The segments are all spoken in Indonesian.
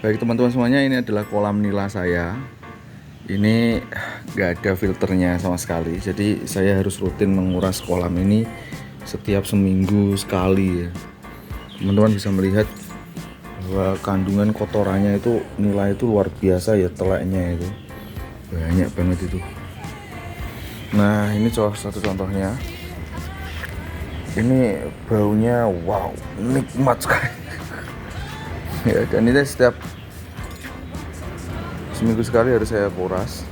Baik teman-teman semuanya, ini adalah kolam nila saya. Ini nggak ada filternya sama sekali, jadi saya harus rutin menguras kolam ini setiap seminggu sekali ya. Teman-teman bisa melihat bahwa kandungan kotorannya itu, nila itu luar biasa ya, teleknya itu banyak banget itu. Nah, ini salah satu contohnya. Ini baunya wow, nikmat sekali. Ya, dan ini setiap seminggu sekali harus saya kuras.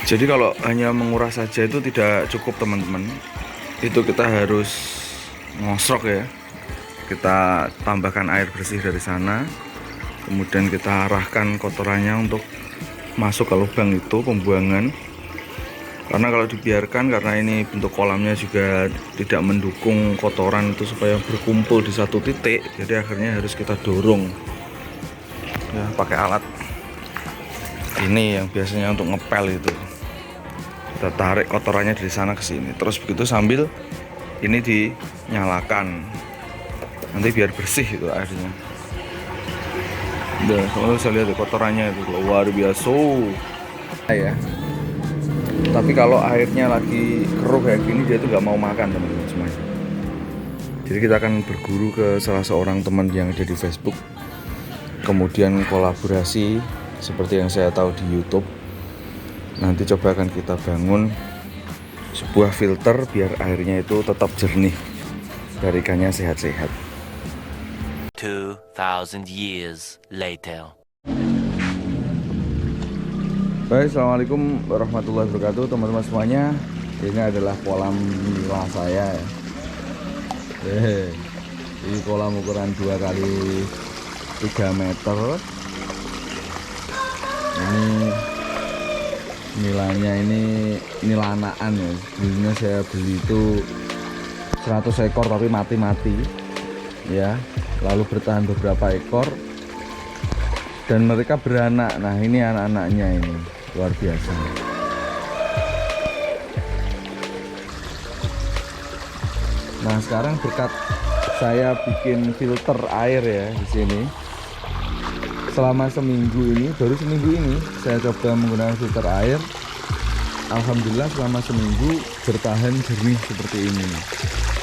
Jadi kalau hanya menguras saja itu tidak cukup teman-teman. Itu kita harus ngosrok ya. Kita tambahkan air bersih dari sana. Kemudian kita arahkan kotorannya untuk masuk ke lubang itu pembuangan. Karena kalau dibiarkan, karena ini bentuk kolamnya juga tidak mendukung kotoran itu supaya berkumpul di satu titik, jadi akhirnya harus kita dorong ya pakai alat ini yang biasanya untuk ngepel itu. Kita tarik kotorannya dari sana ke sini, terus begitu sambil ini dinyalakan, nanti biar bersih itu airnya. Udah, kalau bisa lihat kotorannya itu luar biasa ya. Tapi kalau airnya lagi keruh kayak gini, dia itu nggak mau makan teman-teman semuanya. Jadi kita akan berguru ke salah seorang teman yang ada di Facebook, kemudian kolaborasi seperti yang saya tahu di YouTube. Nanti coba akan kita bangun sebuah filter biar airnya itu tetap jernih, biar ikannya sehat-sehat. 2000 years later. Baik, assalamualaikum warahmatullahi wabarakatuh teman-teman semuanya. Ini adalah kolam nila saya ya. Ini kolam ukuran 2 kali 3 meter. Ini nilanya ini nila anakan ya. Dulunya saya beli itu 100 ekor tapi mati-mati ya. Lalu bertahan beberapa ekor dan mereka beranak. Nah, ini anak-anaknya ini luar biasa. Nah, sekarang berkat saya bikin filter air ya di sini. Selama seminggu ini, baru seminggu ini saya coba menggunakan filter air. Alhamdulillah selama seminggu bertahan jernih seperti ini.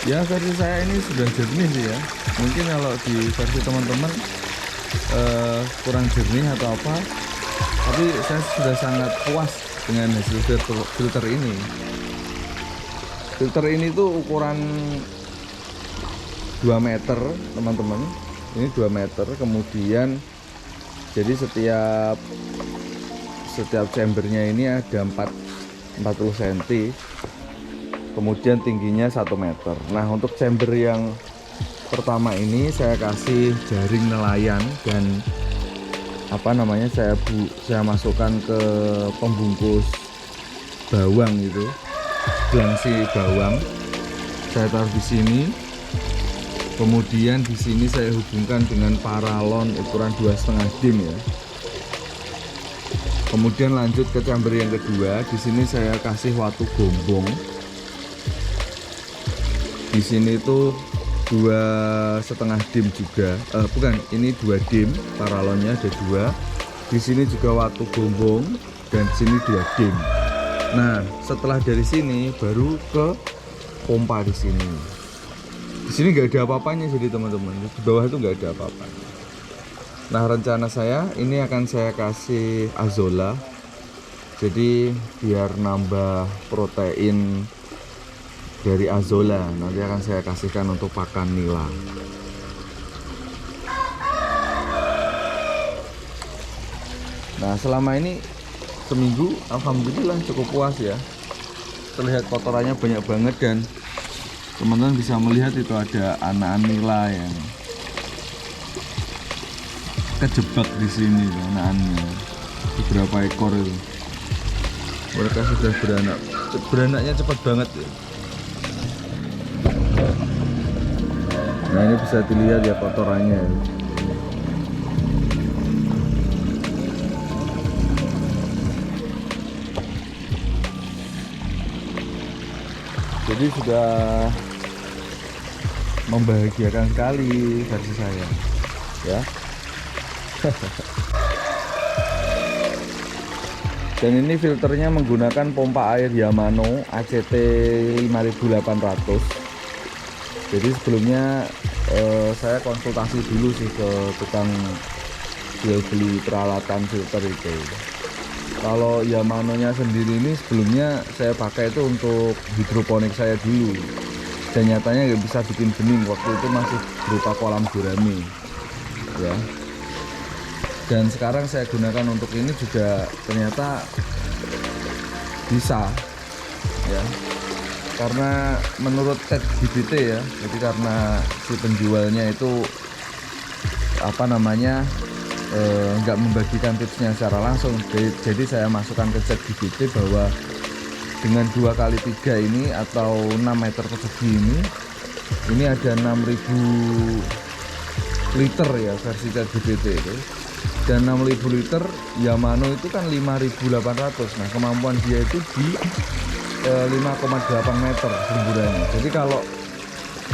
Ya, versi saya ini sudah jernih sih ya. Mungkin kalau di versi teman-teman kurang jernih atau apa, tapi saya sudah sangat puas dengan hasil filter ini. Filter ini tuh ukuran 2 meter teman-teman. Ini 2 meter, kemudian jadi setiap chambernya ini ada 40 cm, kemudian tingginya 1 meter. Nah, untuk chamber yang pertama ini saya kasih jaring nelayan dan saya masukkan ke pembungkus bawang itu, belangsi bawang. Saya taruh di sini. Kemudian di sini saya hubungkan dengan paralon ukuran 2,5 dim ya. Kemudian lanjut ke chamber yang kedua. Di sini saya kasih watu gombong. Di sini itu 2,5 dim juga, bukan, ini 2 dim, paralonnya ada 2. Di sini juga watu gombong dan di sini 2 dim. Nah, setelah dari sini baru ke pompa di sini. Di sini nggak ada apa-apanya, jadi teman-teman di bawah itu nggak ada apa-apanya. Nah, rencana saya ini akan saya kasih azola, jadi biar nambah protein dari azola, nanti akan saya kasihkan untuk pakan nila. Nah, selama ini seminggu alhamdulillah cukup puas ya. Terlihat kotorannya banyak banget dan teman-teman bisa melihat itu ada anak nila yang kejebak di sini anak-anaknya. Beberapa ekor itu. Mereka sudah beranak. Beranaknya cepat banget ya. Nah, ini bisa dilihat ya kotorannya. Jadi sudah membahagiakan sekali versi saya ya. Dan ini filternya menggunakan pompa air Yamano ACT 5800. Jadi sebelumnya saya konsultasi dulu sih ke tukang jual beli peralatan filter itu. Kalau Yamano-nya sendiri ini sebelumnya saya pakai itu untuk hidroponik saya dulu, dan nyatanya nggak bisa bikin bening, waktu itu masih berupa kolam gurame ya. Dan sekarang saya gunakan untuk ini juga ternyata bisa ya, karena menurut ChatGPT ya, jadi karena si penjualnya itu apa namanya nggak membagikan tipsnya secara langsung, jadi saya masukkan ke ChatGPT bahwa dengan 2x3 ini atau 6 meter persegi ini ada 6.000 liter ya versi ChatGPT itu, dan 6.000 liter Yamano itu kan 5.800. Nah kemampuan dia itu di 5,8 meter semburannya. Jadi kalau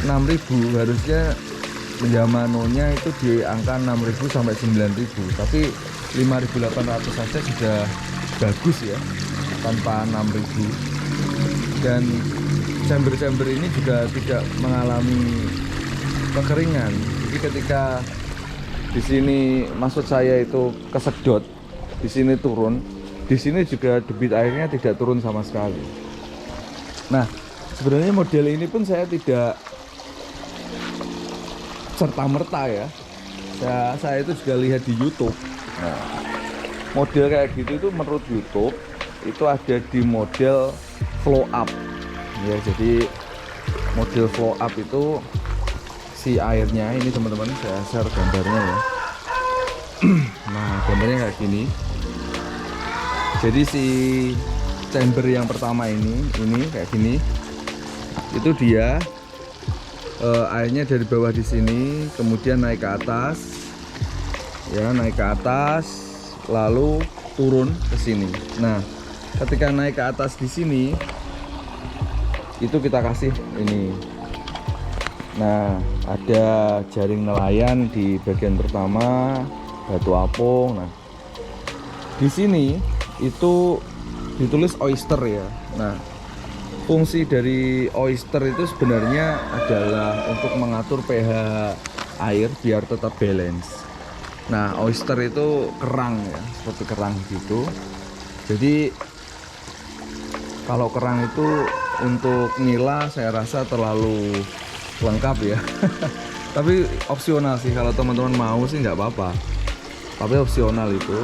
6.000 harusnya Yamano-nya itu di angka 6.000 sampai 9.000, tapi 5.800 saja sudah bagus ya, tanpa 6.000. Dan chamber-chamber ini juga tidak mengalami kekeringan. Jadi ketika di sini maksud saya itu kesedot, di sini turun, di sini juga debit airnya tidak turun sama sekali. Nah, sebenarnya model ini pun saya tidak serta-merta ya. Saya itu juga lihat di YouTube. Nah, model kayak gitu itu menurut YouTube itu ada di model flow up. Ya, jadi model flow up itu si airnya ini teman-teman, saya share gambarnya ya. Nah, gambarnya kayak gini. Jadi si chamber yang pertama ini kayak gini. Itu dia airnya dari bawah di sini, kemudian naik ke atas, ya naik ke atas, lalu turun ke sini. Nah, ketika naik ke atas di sini, itu kita kasih ini. Nah, ada jaring nelayan di bagian pertama, batu apung. Nah, di sini itu ditulis oyster ya. Nah, fungsi dari oyster itu sebenarnya adalah untuk mengatur pH air biar tetap balance. Nah, oyster itu kerang ya, seperti kerang gitu. Jadi kalau kerang itu untuk nila saya rasa terlalu lengkap ya. Tapi opsional sih, kalau teman-teman mau sih nggak apa-apa. Tapi opsional itu,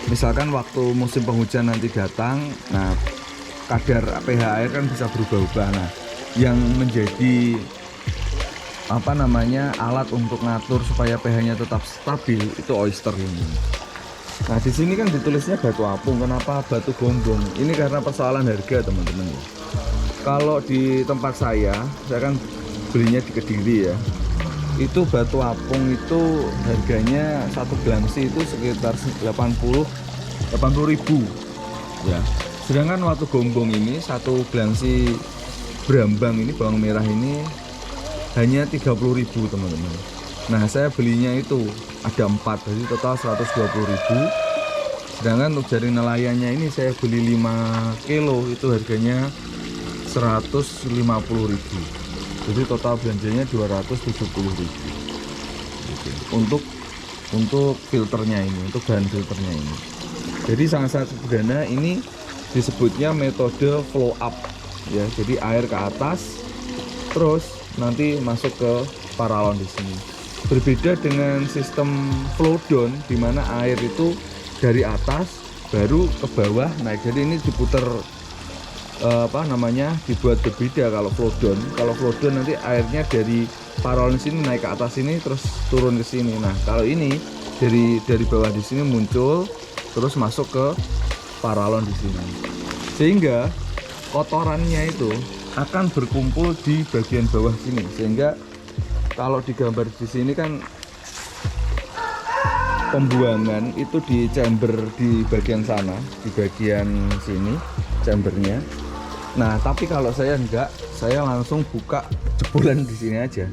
misalkan waktu musim penghujan nanti datang, nah kadar pH air kan bisa berubah-ubah. Nah, yang menjadi apa namanya alat untuk ngatur supaya pH-nya tetap stabil itu oyster ini. Nah, di sini kan ditulisnya batu apung. Kenapa batu gombong? Ini karena persoalan harga, teman-teman. Kalau di tempat saya kan belinya di Kediri ya. Itu batu apung itu harganya satu glamsi itu sekitar 80.000 ya. Sedangkan batu gombong ini satu glamsi berambang ini, bawang merah ini hanya 30.000 teman-teman. Nah, saya belinya itu ada 4, jadi total 120.000. Sedangkan untuk jaring nelayannya ini saya beli 5 kilo itu harganya 150.000. Jadi total belanjanya 270.000. Untuk filternya ini, untuk bahan filternya ini. Jadi sangat-sangat sederhana. Ini disebutnya metode flow up ya. Jadi air ke atas terus nanti masuk ke paralon di sini. Berbeda dengan sistem flow down di mana air itu dari atas baru ke bawah naik. Jadi ini diputar dibuat berbeda kalau flow down. Kalau flow down nanti airnya dari paralon sini naik ke atas ini terus turun ke sini. Nah, kalau ini dari bawah di sini muncul terus masuk ke paralon di sini. Sehingga kotorannya itu akan berkumpul di bagian bawah sini. Sehingga kalau digambar di sini kan pembuangan itu di chamber di bagian sana, di bagian sini chambernya. Nah, tapi kalau saya enggak, saya langsung buka jebolan di sini aja.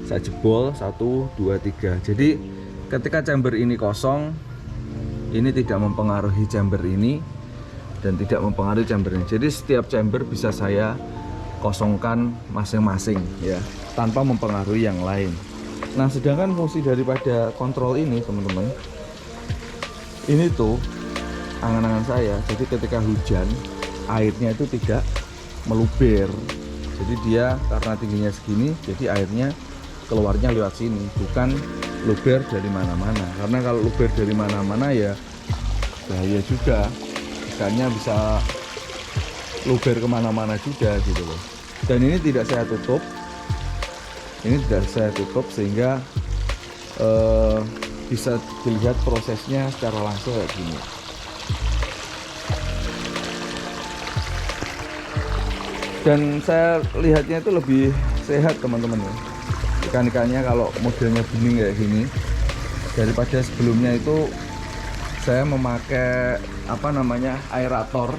saya jebol 1, 2, 3. Jadi ketika chamber ini kosong, ini tidak mempengaruhi chamber ini dan tidak mempengaruhi chamber ini. Jadi setiap chamber bisa saya kosongkan masing-masing ya, tanpa mempengaruhi yang lain. Nah, sedangkan fungsi daripada kontrol ini teman-teman, ini tuh angan-angan saya. Jadi ketika hujan, airnya itu tidak meluber. Jadi dia karena tingginya segini, jadi airnya keluarnya lewat sini, bukan luber dari mana-mana. Karena kalau luber dari mana-mana ya bahaya juga. Ikannya bisa luber kemana-mana juga gitu loh. Dan ini tidak saya tutup. Ini tidak saya tutup sehingga bisa dilihat prosesnya secara langsung kayak gini. Dan saya lihatnya itu lebih sehat teman-teman ya. Ikan-ikannya kalau modelnya bening kayak gini, daripada sebelumnya itu saya memakai apa namanya aerator.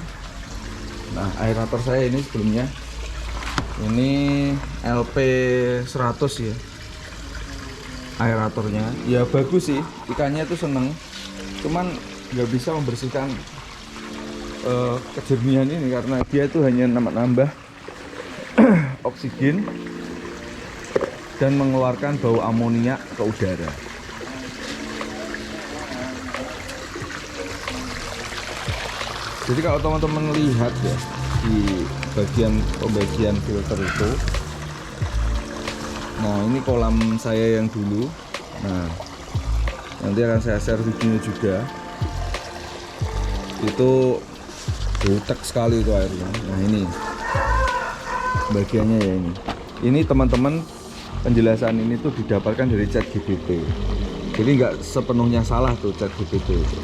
Nah, aerator saya ini sebelumnya ini LP 100 ya, aeratornya ya bagus sih, ikannya itu seneng, cuman nggak bisa membersihkan kejernihan ini karena dia itu hanya nambah oksigen dan mengeluarkan bau amoniak ke udara. Jadi kalau teman-teman lihat ya di bagian pembagian filter itu, nah ini kolam saya yang dulu. Nah, nanti akan saya share videonya juga. Itu butek sekali itu airnya. Nah, ini bagiannya ya ini. Ini teman-teman, penjelasan ini tuh didapatkan dari ChatGPT. Jadi nggak sepenuhnya salah tuh ChatGPT itu.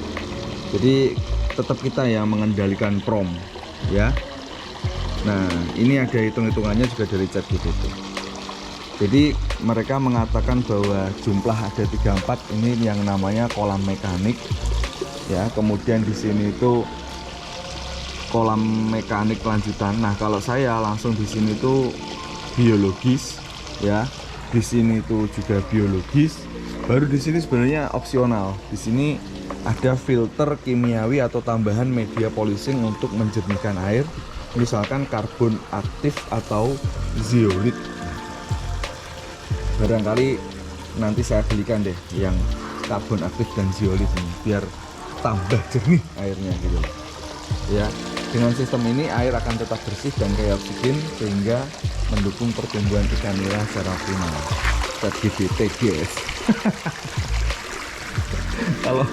Jadi tetap kita yang mengendalikan prompt ya. Nah, ini ada hitung-hitungannya juga dari ChatGPT. Jadi mereka mengatakan bahwa jumlah ada 34, ini yang namanya kolam mekanik ya. Kemudian di sini itu kolam mekanik lanjutan. Nah, kalau saya langsung di sini tuh biologis ya. Di sini tuh juga biologis. Baru di sini sebenarnya opsional. Di sini ada filter kimiawi atau tambahan media polishing untuk menjernihkan air, misalkan karbon aktif atau zeolit. Barangkali nanti saya belikan deh yang karbon aktif dan zeolit ini biar tambah jernih airnya gitu ya. Dengan sistem ini air akan tetap bersih dan kaya oksigen sehingga mendukung pertumbuhan ikan nila secara optimal. ChatGPT guys. Kalau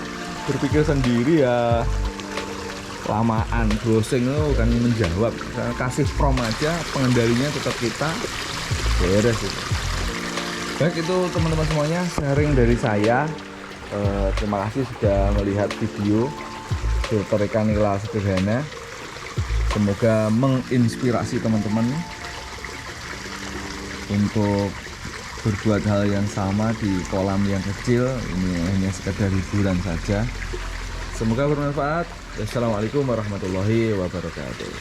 berpikir sendiri ya lamaan, browsing itu kan menjawab. Kasih prompt aja, pengendalinya tetap kita, beres itu. Baik, itu teman-teman semuanya sharing dari saya. Terima kasih sudah melihat video filter ikan nila sederhana. Semoga menginspirasi teman-teman untuk berbuat hal yang sama di kolam yang kecil. Ini hanya sekedar hiburan saja. Semoga bermanfaat. Assalamualaikum warahmatullahi wabarakatuh.